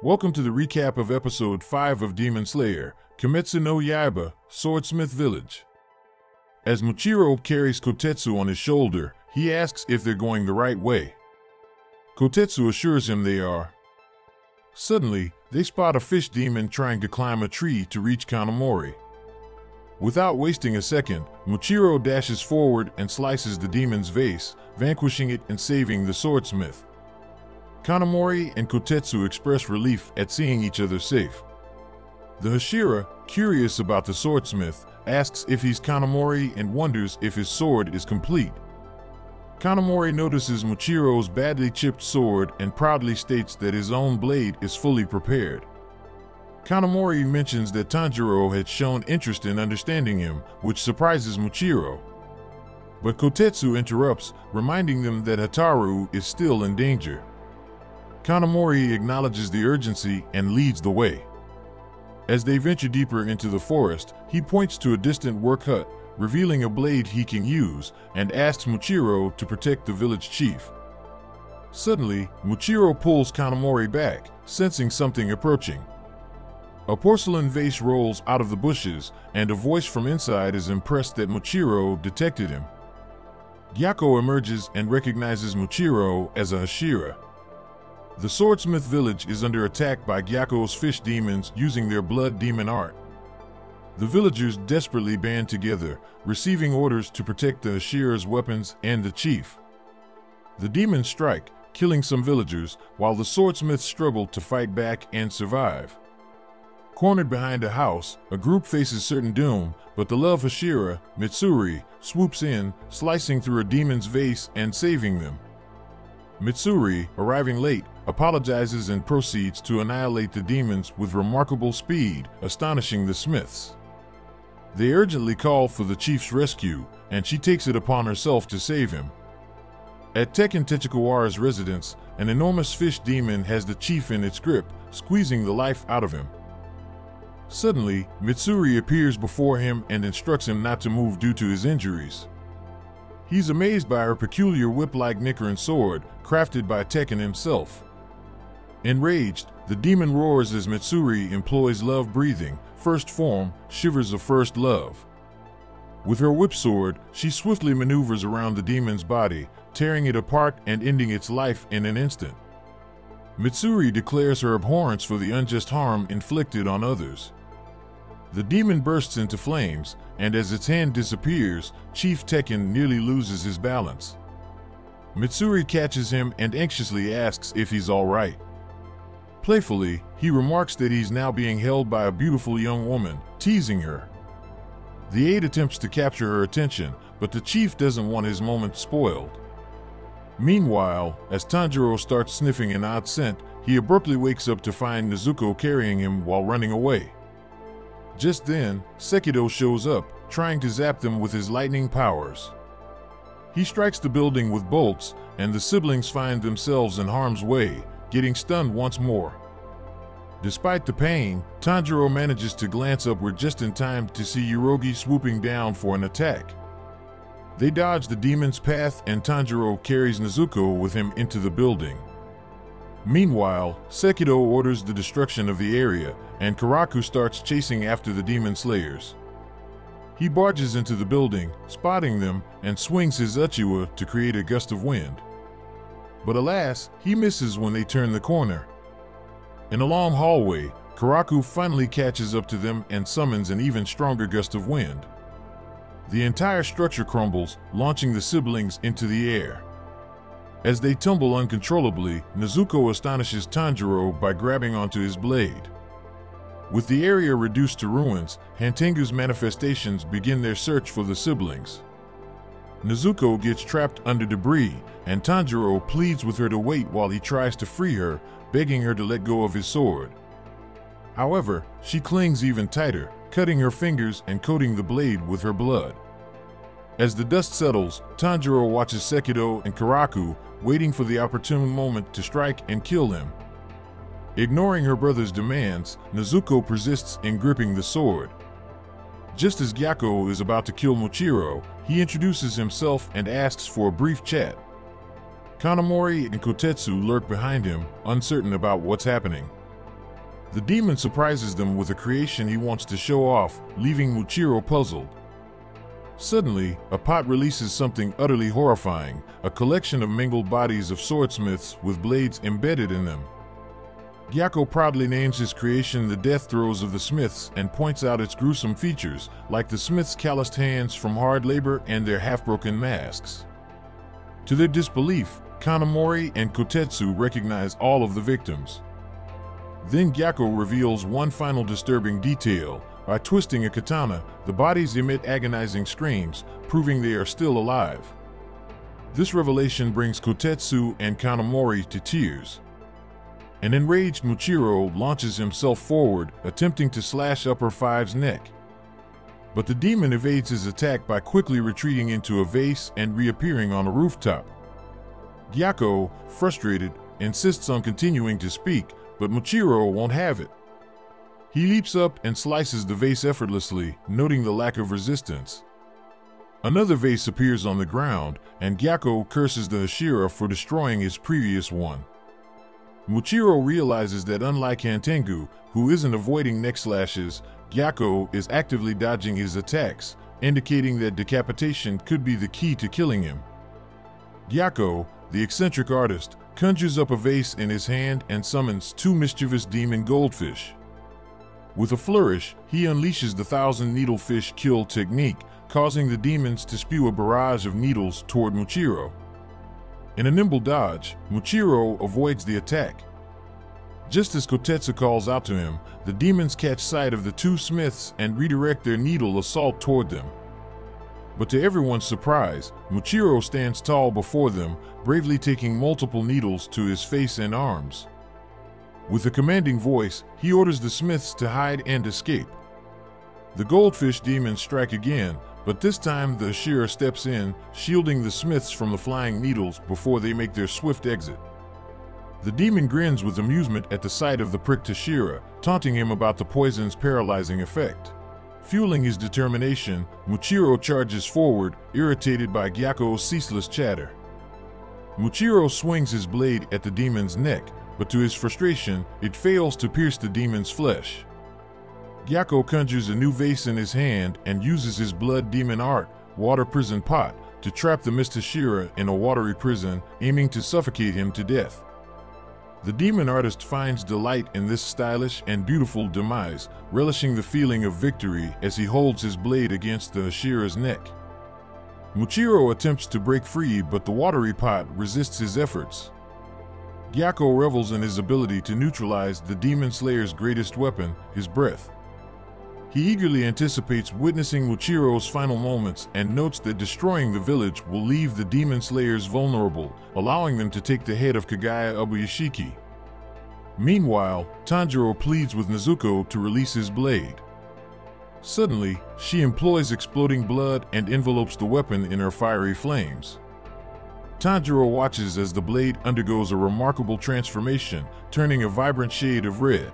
Welcome to the recap of Episode 5 of Demon Slayer, Kimetsu no Yaiba, Swordsmith Village. As Muichiro carries Kotetsu on his shoulder, he asks if they're going the right way. Kotetsu assures him they are. Suddenly, they spot a fish demon trying to climb a tree to reach Kanamori. Without wasting a second, Muichiro dashes forward and slices the demon's vase, vanquishing it and saving the swordsmith. Kanamori and Kotetsu express relief at seeing each other safe. The Hashira, curious about the swordsmith, asks if he's Kanamori and wonders if his sword is complete. Kanamori notices Muichiro's badly chipped sword and proudly states that his own blade is fully prepared. Kanamori mentions that Tanjiro had shown interest in understanding him, which surprises Muichiro. But Kotetsu interrupts, reminding them that Hataru is still in danger. Kanamori acknowledges the urgency and leads the way. As they venture deeper into the forest, he points to a distant work hut, revealing a blade he can use, and asks Muichiro to protect the village chief. Suddenly, Muichiro pulls Kanamori back, sensing something approaching. A porcelain vase rolls out of the bushes, and a voice from inside is impressed that Muichiro detected him. Gyokko emerges and recognizes Muichiro as a Hashira. The Swordsmith Village is under attack by Gyokko's fish demons using their blood demon art. The villagers desperately band together, receiving orders to protect the Hashira's weapons and the chief. The demons strike, killing some villagers, while the swordsmiths struggle to fight back and survive. Cornered behind a house, a group faces certain doom, but the Love Hashira, Mitsuri, swoops in, slicing through a demon's vase and saving them. Mitsuri, arriving late, apologizes and proceeds to annihilate the demons with remarkable speed, astonishing the smiths. They urgently call for the chief's rescue, and she takes it upon herself to save him. At Tekken Techikawa's residence, an enormous fish demon has the chief in its grip, squeezing the life out of him. Suddenly, Mitsuri appears before him and instructs him not to move due to his injuries. He's amazed by her peculiar whip-like Nichiren sword, crafted by Tekken himself. Enraged, the demon roars as Mitsuri employs love breathing, first form, shivers of first love. With her whip sword, she swiftly maneuvers around the demon's body, tearing it apart and ending its life in an instant. Mitsuri declares her abhorrence for the unjust harm inflicted on others. The demon bursts into flames, and as its hand disappears, Chief Tekken nearly loses his balance. Mitsuri catches him and anxiously asks if he's all right. Playfully, he remarks that he's now being held by a beautiful young woman, teasing her. The aide attempts to capture her attention, but the chief doesn't want his moment spoiled. Meanwhile, as Tanjiro starts sniffing an odd scent, he abruptly wakes up to find Nezuko carrying him while running away. Just then, Sekido shows up, trying to zap them with his lightning powers. He strikes the building with bolts, and the siblings find themselves in harm's way, getting stunned once more. Despite the pain, Tanjiro manages to glance upward just in time to see Yurogi swooping down for an attack. They dodge the demon's path and Tanjiro carries Nezuko with him into the building. Meanwhile, Sekido orders the destruction of the area, and Karaku starts chasing after the demon slayers. He barges into the building, spotting them, and swings his Uchiwa to create a gust of wind. But alas, he misses when they turn the corner. In a long hallway, Karaku finally catches up to them and summons an even stronger gust of wind. The entire structure crumbles, launching the siblings into the air. As they tumble uncontrollably, Nezuko astonishes Tanjiro by grabbing onto his blade. With the area reduced to ruins, Hantengu's manifestations begin their search for the siblings. Nezuko gets trapped under debris, and Tanjiro pleads with her to wait while he tries to free her, begging her to let go of his sword. However, she clings even tighter, cutting her fingers and coating the blade with her blood. As the dust settles, Tanjiro watches Sekido and Karaku, waiting for the opportune moment to strike and kill him. Ignoring her brother's demands, Nezuko persists in gripping the sword. Just as Gyokko is about to kill Muichiro, he introduces himself and asks for a brief chat. Kanamori and Kotetsu lurk behind him, uncertain about what's happening. The demon surprises them with a creation he wants to show off, leaving Muichiro puzzled. Suddenly, a pot releases something utterly horrifying, a collection of mangled bodies of swordsmiths with blades embedded in them. Gyokko proudly names his creation the death throes of the smiths and points out its gruesome features, like the smiths' calloused hands from hard labor and their half-broken masks. To their disbelief, Kanamori and Kotetsu recognize all of the victims. Then Gyokko reveals one final disturbing detail. By twisting a katana, the bodies emit agonizing screams, proving they are still alive. This revelation brings Kotetsu and Kanamori to tears. An enraged Muichiro launches himself forward, attempting to slash Upper Five's neck. But the demon evades his attack by quickly retreating into a vase and reappearing on a rooftop. Gyokko, frustrated, insists on continuing to speak, but Muichiro won't have it. He leaps up and slices the vase effortlessly, noting the lack of resistance. Another vase appears on the ground, and Gyokko curses the Hashira for destroying his previous one. Muichiro realizes that unlike Hantengu, who isn't avoiding neck slashes, Gyokko is actively dodging his attacks, indicating that decapitation could be the key to killing him. Gyokko, the eccentric artist, conjures up a vase in his hand and summons two mischievous demon goldfish. With a flourish, he unleashes the thousand needlefish kill technique, causing the demons to spew a barrage of needles toward Muichiro. In a nimble dodge, Muichiro avoids the attack. Just as Kotetsu calls out to him, the demons catch sight of the two smiths and redirect their needle assault toward them. But to everyone's surprise, Muichiro stands tall before them, bravely taking multiple needles to his face and arms. With a commanding voice, he orders the smiths to hide and escape. The goldfish demons strike again, but this time the Hashira steps in, shielding the smiths from the flying needles before they make their swift exit. The demon grins with amusement at the sight of the pricked Hashira, taunting him about the poison's paralyzing effect. Fueling his determination, Muichiro charges forward, irritated by Gyokko's ceaseless chatter. Muichiro swings his blade at the demon's neck, but to his frustration, it fails to pierce the demon's flesh. Gyokko conjures a new vase in his hand and uses his blood demon art, Water Prison Pot, to trap the Mist Hashira in a watery prison, aiming to suffocate him to death. The demon artist finds delight in this stylish and beautiful demise, relishing the feeling of victory as he holds his blade against the Hashira's neck. Muichiro attempts to break free, but the watery pot resists his efforts. Gyokko revels in his ability to neutralize the demon slayer's greatest weapon, his breath. He eagerly anticipates witnessing Muichiro's final moments and notes that destroying the village will leave the demon slayers vulnerable, allowing them to take the head of Kagaya Ubuyashiki. Meanwhile, Tanjiro pleads with Nezuko to release his blade. Suddenly, she employs exploding blood and envelopes the weapon in her fiery flames. Tanjiro watches as the blade undergoes a remarkable transformation, turning a vibrant shade of red.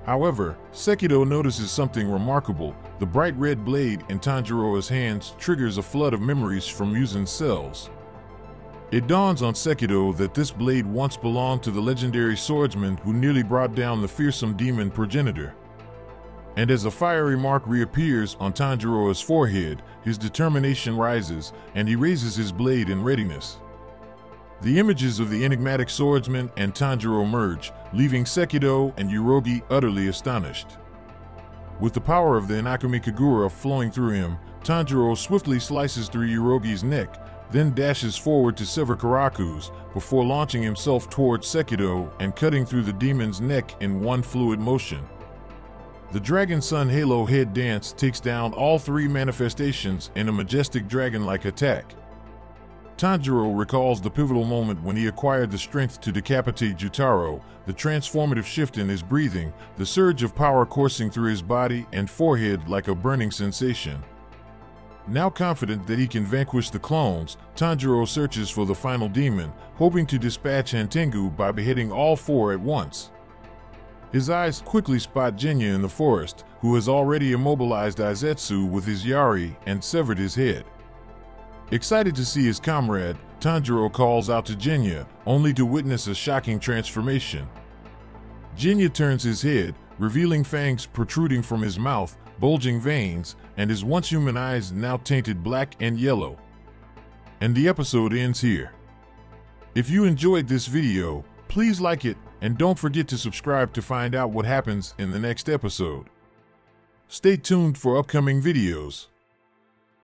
However, Sekido notices something remarkable. The bright red blade in Tanjiro's hands triggers a flood of memories from Yuzen's cells. It dawns on Sekido that this blade once belonged to the legendary swordsman who nearly brought down the fearsome demon progenitor. And as a fiery mark reappears on Tanjiro's forehead, his determination rises, and he raises his blade in readiness. The images of the enigmatic swordsman and Tanjiro merge, leaving Sekido and Yurogi utterly astonished. With the power of the Inakumi Kagura flowing through him, Tanjiro swiftly slices through Yurogi's neck, then dashes forward to sever Karaku's, before launching himself towards Sekido and cutting through the demon's neck in one fluid motion. The Dragon Sun Halo head dance takes down all three manifestations in a majestic dragon-like attack. Tanjiro recalls the pivotal moment when he acquired the strength to decapitate Jutaro, the transformative shift in his breathing, the surge of power coursing through his body and forehead like a burning sensation. Now confident that he can vanquish the clones, Tanjiro searches for the final demon, hoping to dispatch Hantengu by beheading all four at once. His eyes quickly spot Genya in the forest, who has already immobilized Aizetsu with his Yari and severed his head. Excited to see his comrade, Tanjiro calls out to Genya, only to witness a shocking transformation. Jinya turns his head, revealing fangs protruding from his mouth, bulging veins, and his once human eyes now tainted black and yellow. And the episode ends here. If you enjoyed this video, please like it, and don't forget to subscribe to find out what happens in the next episode. Stay tuned for upcoming videos.